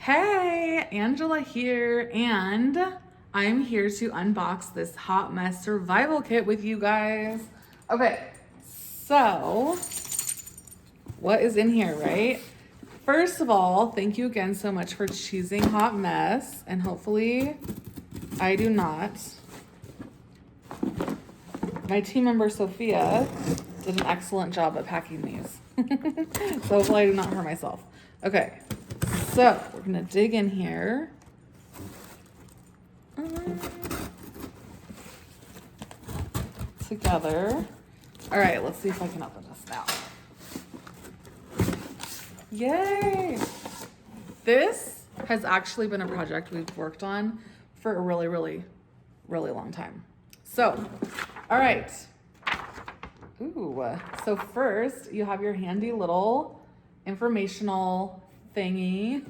Hey, Angela here, and I'm here to unbox this hot mess survival kit with you guys. Okay, so what is in here, right? First of all, thank you again so much for choosing hot mess, and hopefully I do not. My team member Sophia did an excellent job at packing these. So hopefully I do not hurt myself. Okay, so we're gonna dig in here. Together. All right, let's see if I can open this now. Yay! This has actually been a project we've worked on for a really long time. So, all right. Ooh, so first you have your handy little informational thingy.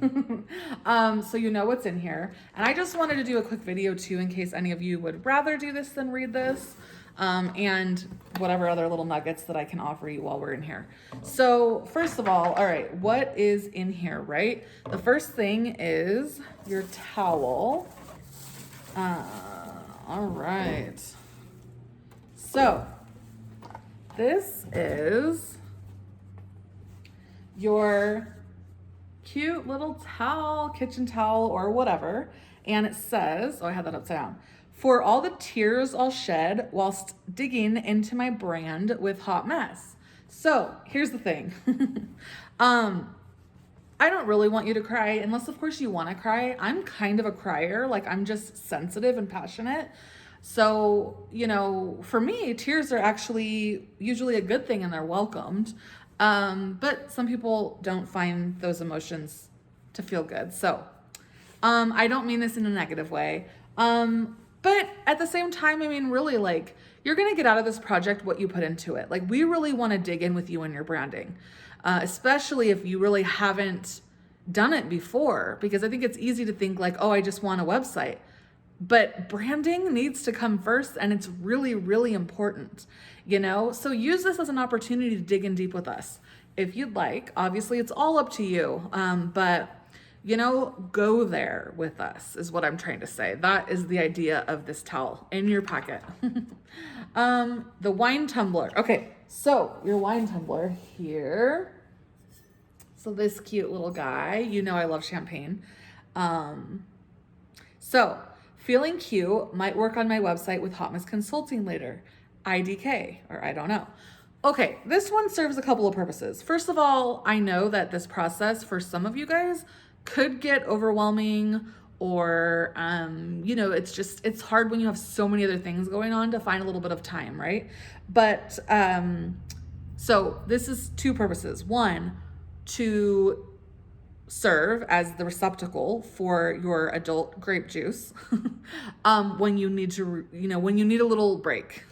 So you know what's in here. And I just wanted to do a quick video too in case any of you would rather do this than read this. And whatever other little nuggets that I can offer you while we're in here. So first of all right, what is in here, right? The first thing is your towel. All right. So this is your cute little towel, kitchen towel or whatever. And it says, oh, I had that upside down. For all the tears I'll shed whilst digging into my brand with hot mess. So here's the thing. I don't really want you to cry unless of course you want to cry. I'm kind of a crier. Like I'm just sensitive and passionate. So, you know, for me, tears are actually usually a good thing and they're welcomed. But some people don't find those emotions to feel good. So, I don't mean this in a negative way. But at the same time, I mean, really, like, you're going to get out of this project what you put into it. Like, we really want to dig in with you in your branding, especially if you really haven't done it before, because I think it's easy to think like, oh, I just want a website. But branding needs to come first, and it's really important, you know? So use this as an opportunity to dig in deep with us. If you'd like, obviously it's all up to you, but you know, go there with us is what I'm trying to say. That is the idea of this towel in your pocket. The wine tumbler. Okay, so your wine tumbler here. So this cute little guy, you know I love champagne. So feeling cute might work on my website with Hot Mess Consulting later. IDK, or I don't know. Okay, this one serves a couple of purposes. First of all, I know that this process for some of you guys could get overwhelming or, you know, it's hard when you have so many other things going on to find a little bit of time, right? But, so this is two purposes. One, to serve as the receptacle for your adult grape juice when you need to, you know, when you need a little break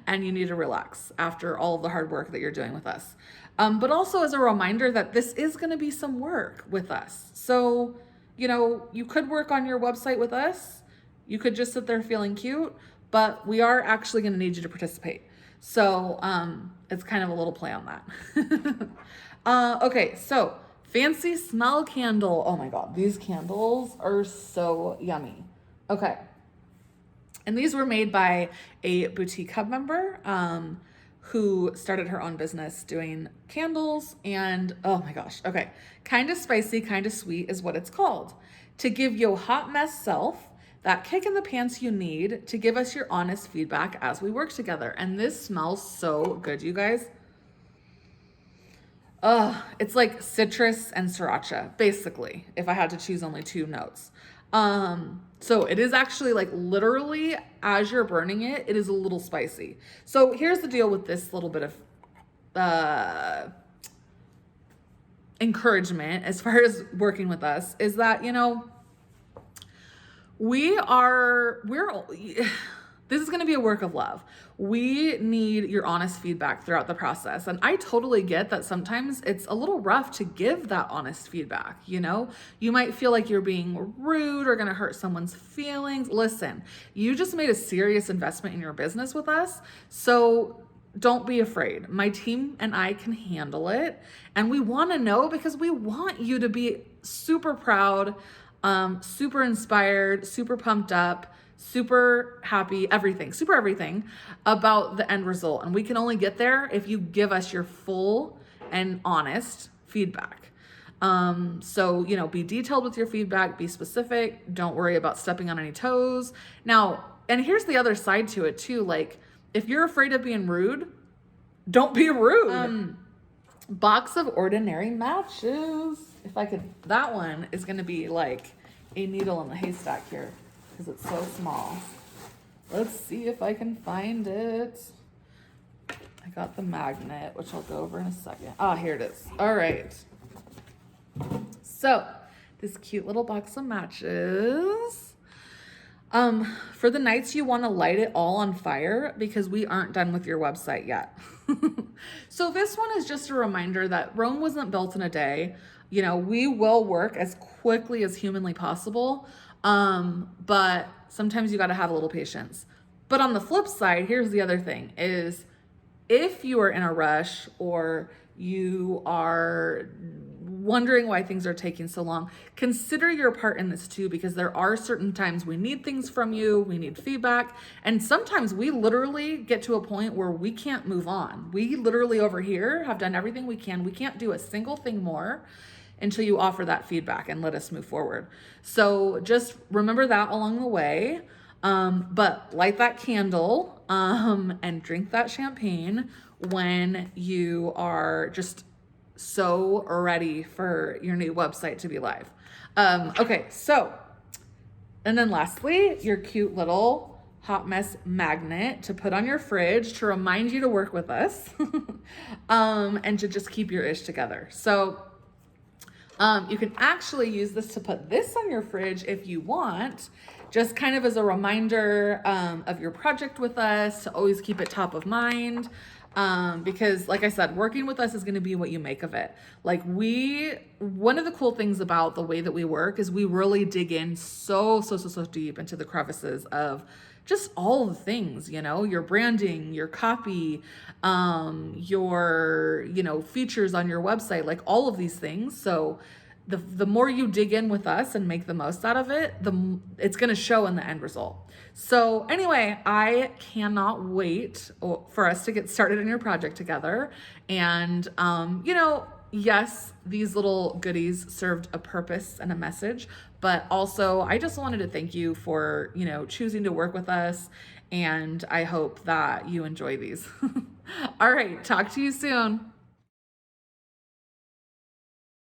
and you need to relax after all of the hard work that you're doing with us. But also as a reminder that this is going to be some work with us. So, you know, you could work on your website with us. You could just sit there feeling cute, but we are actually going to need you to participate. So it's kind of a little play on that. Okay, so fancy smell candle. Oh my God, these candles are so yummy. Okay. And these were made by a boutique hub member who started her own business doing candles. And oh my gosh, okay. Kind of spicy, kind of sweet is what it's called. To give your hot mess self that kick in the pants you need to give us your honest feedback as we work together. And this smells so good, you guys. It's like citrus and sriracha, basically, if I had to choose only two notes. So it is actually like literally as you're burning it, it is a little spicy. So here's the deal with this little bit of encouragement as far as working with us is that, you know, this is going to be a work of love. We need your honest feedback throughout the process. And I totally get that sometimes it's a little rough to give that honest feedback. You know, you might feel like you're being rude or going to hurt someone's feelings. Listen, you just made a serious investment in your business with us. So don't be afraid. My team and I can handle it. And we want to know because we want you to be super proud, super inspired, super pumped up, super happy, everything, super everything about the end result. And we can only get there if you give us your full and honest feedback. So, be detailed with your feedback, be specific, don't worry about stepping on any toes. Now, and here's the other side to it too. Like, if you're afraid of being rude, don't be rude. Box of ordinary matches. If I could, that one is going to be like a needle in the haystack here because it's so small. Let's see if I can find it. I got the magnet, which I'll go over in a second. Ah, here it is. All right. So this cute little box of matches. For the nights you want to light it all on fire because we aren't done with your website yet. So this one is just a reminder that Rome wasn't built in a day. We will work as quickly as humanly possible. But sometimes you got to have a little patience. But on the flip side, here's the other thing is if you are in a rush or you are wondering why things are taking so long, consider your part in this too, because there are certain times we need things from you, we need feedback, and sometimes we literally get to a point where we can't move on. We literally over here have done everything we can. We can't do a single thing more until you offer that feedback and let us move forward. So just remember that along the way. But light that candle and drink that champagne when you are just so ready for your new website to be live. Okay, so, and then lastly, your cute little hot mess magnet to put on your fridge to remind you to work with us and to just keep your ish together. So you can actually use this to put this on your fridge if you want, just kind of as a reminder of your project with us, to always keep it top of mind. Because like I said, working with us is going to be what you make of it. Like one of the cool things about the way that we work is we really dig in so deep into the crevices of just all the things, your branding, your copy, your, features on your website, like all of these things. So the more you dig in with us and make the most out of it, it's going to show in the end result. So anyway, I cannot wait for us to get started in your project together. And, yes, these little goodies served a purpose and a message, but also I just wanted to thank you for, choosing to work with us. And I hope that you enjoy these. All right. Talk to you soon.